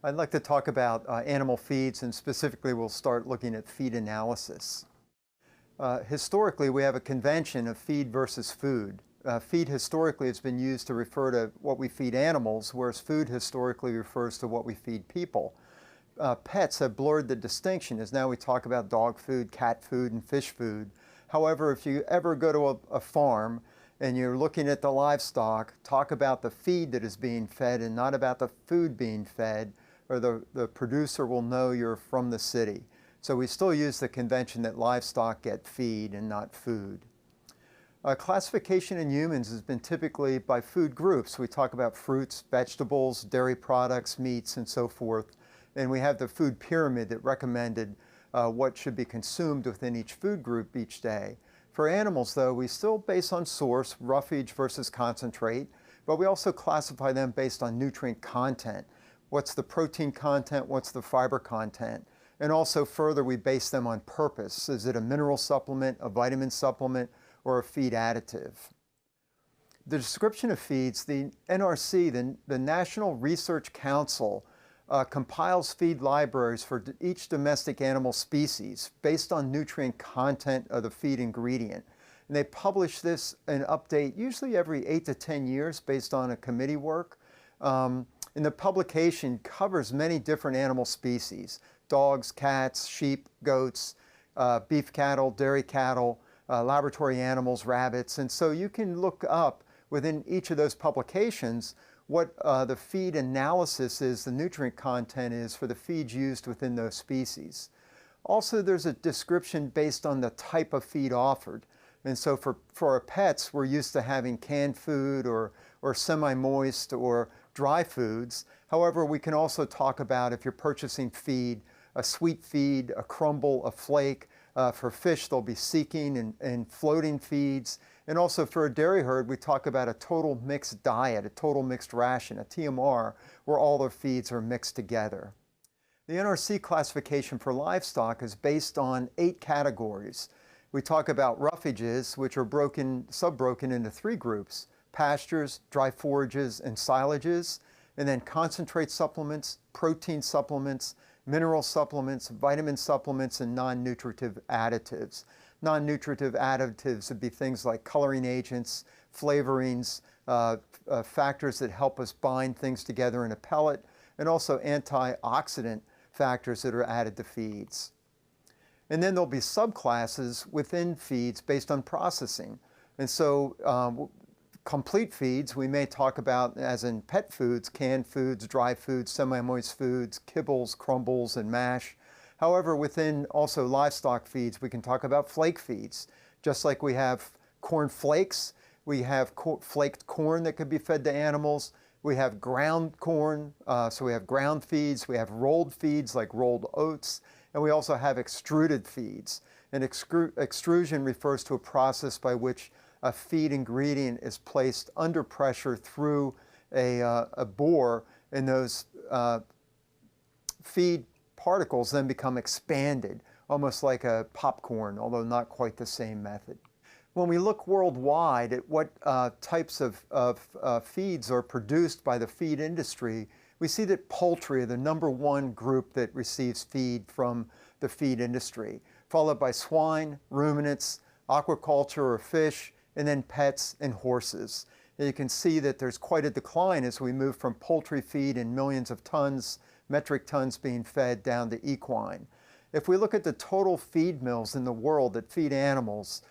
I'd like to talk about animal feeds, and specifically we'll start looking at feed analysis. Historically, we have a convention of feed versus food. Feed historically has been used to refer to what we feed animals, whereas food historically refers to what we feed people. Pets have blurred the distinction, as now we talk about dog food, cat food, and fish food. However, if you ever go to a farm and you're looking at the livestock, talk about the feed that is being fed and not about the food being fed, or the producer will know you're from the city. So we still use the convention that livestock get feed and not food. Classification in humans has been typically by food groups. We talk about fruits, vegetables, dairy products, meats, and so forth. And we have the food pyramid that recommended what should be consumed within each food group each day. For animals, though, we still base on source, roughage versus concentrate, but we also classify them based on nutrient content. What's the protein content? What's the fiber content? And also further, we base them on purpose. Is it a mineral supplement, a vitamin supplement, or a feed additive? The description of feeds, the NRC, the National Research Council, compiles feed libraries for each domestic animal species based on nutrient content of the feed ingredient. And they publish this and update usually every 8 to 10 years based on a committee work. And the publication covers many different animal species: dogs, cats, sheep, goats, beef cattle, dairy cattle, laboratory animals, rabbits. And so you can look up within each of those publications what the feed analysis is, the nutrient content is for the feeds used within those species. Also, there's a description based on the type of feed offered. And so for our pets, we're used to having canned food or semi-moist or dry foods. However, we can also talk about if you're purchasing feed, a sweet feed, a crumble, a flake. For fish, they'll be seeking and floating feeds. And also for a dairy herd, we talk about a total mixed diet, a total mixed ration, a TMR, where all their feeds are mixed together. The NRC classification for livestock is based on 8 categories. We talk about roughages, which are sub-broken into 3 groups: pastures, dry forages, and silages, and then concentrate supplements, protein supplements, mineral supplements, vitamin supplements, and non-nutritive additives. Non-nutritive additives would be things like coloring agents, flavorings, factors that help us bind things together in a pellet, and also antioxidant factors that are added to feeds. And then there'll be subclasses within feeds based on processing. And so complete feeds we may talk about as in pet foods, canned foods, dry foods, semi-moist foods, kibbles, crumbles, and mash. However, within also livestock feeds, we can talk about flake feeds. Just like we have corn flakes, we have flaked corn that could be fed to animals. We have ground corn, so we have ground feeds. We have rolled feeds like rolled oats. And we also have extruded feeds. And extrusion refers to a process by which a feed ingredient is placed under pressure through a bore, and those feed particles then become expanded, almost like a popcorn, although not quite the same method. When we look worldwide at what types of feeds are produced by the feed industry, we see that poultry are the #1 group that receives feed from the feed industry, followed by swine, ruminants, aquaculture or fish, and then pets and horses. And you can see that there's quite a decline as we move from poultry feed in millions of tons, metric tons being fed, down to equine. If we look at the total feed mills in the world that feed animals,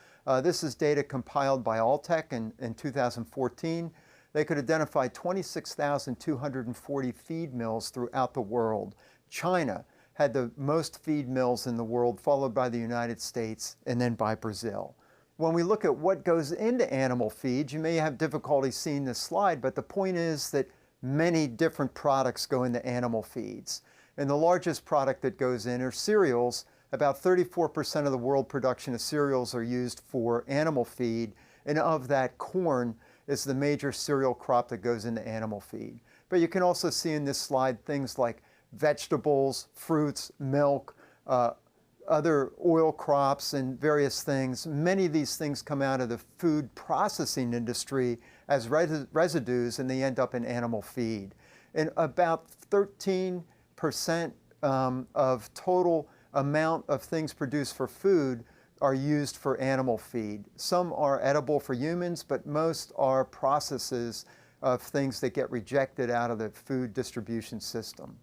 this is data compiled by Alltech in 2014. They could identify 26,240 feed mills throughout the world. China had the most feed mills in the world, followed by the United States and then by Brazil. When we look at what goes into animal feed, you may have difficulty seeing this slide, but the point is that many different products go into animal feeds. And the largest product that goes in are cereals. About 34% of the world production of cereals are used for animal feed, and of that, corn is the major cereal crop that goes into animal feed. But you can also see in this slide things like vegetables, fruits, milk, other oil crops, and various things. Many of these things come out of the food processing industry as residues, and they end up in animal feed. And about 13 percent of total amount of things produced for food are used for animal feed. Some are edible for humans, but most are processes of things that get rejected out of the food distribution system.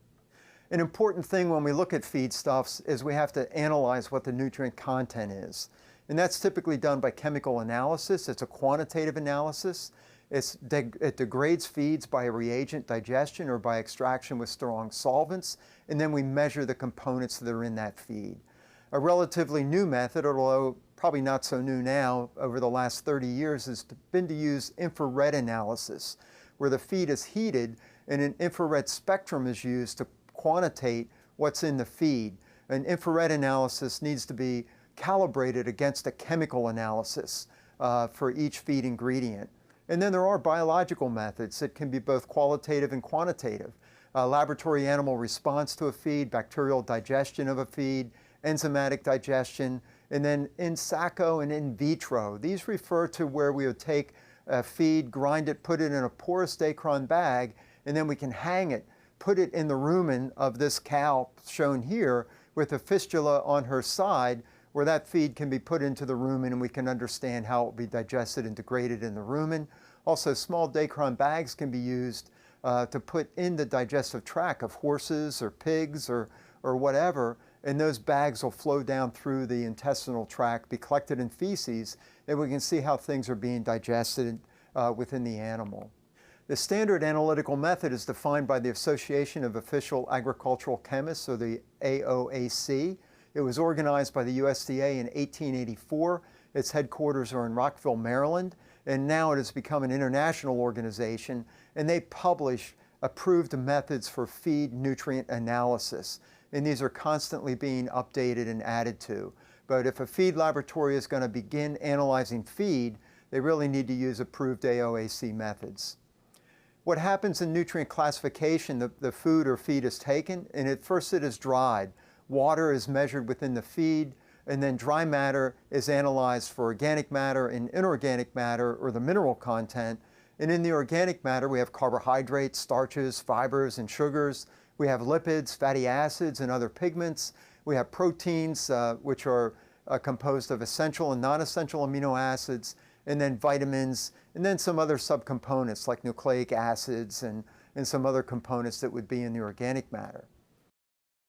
An important thing when we look at feedstuffs is we have to analyze what the nutrient content is. And that's typically done by chemical analysis. It's a quantitative analysis. It degrades feeds by reagent digestion or by extraction with strong solvents, and then we measure the components that are in that feed. A relatively new method, although probably not so new now, over the last 30 years has been to use infrared analysis, where the feed is heated and an infrared spectrum is used to quantitate what's in the feed. An infrared analysis needs to be calibrated against a chemical analysis for each feed ingredient. And then there are biological methods that can be both qualitative and quantitative. Laboratory animal response to a feed, bacterial digestion of a feed, enzymatic digestion, and then in sacco and in vitro. These refer to where we would take a feed, grind it, put it in a porous Dacron bag, and then we can hang it, put it in the rumen of this cow shown here with a fistula on her side, where that feed can be put into the rumen and we can understand how it will be digested and degraded in the rumen. Also, small Dacron bags can be used to put in the digestive tract of horses or pigs or whatever, and those bags will flow down through the intestinal tract, be collected in feces, and we can see how things are being digested within the animal. The standard analytical method is defined by the Association of Official Agricultural Chemists, or the AOAC. It was organized by the USDA in 1884. Its headquarters are in Rockville, Maryland, and now it has become an international organization, and they publish approved methods for feed nutrient analysis. And these are constantly being updated and added to. But if a feed laboratory is going to begin analyzing feed, they really need to use approved AOAC methods. What happens in nutrient classification, the food or feed is taken, and at first it is dried. Water is measured within the feed, and then dry matter is analyzed for organic matter and inorganic matter, or the mineral content. And in the organic matter, we have carbohydrates, starches, fibers, and sugars. We have lipids, fatty acids, and other pigments. We have proteins, which are composed of essential and non-essential amino acids, and then vitamins, and then some other subcomponents like nucleic acids and some other components that would be in the organic matter.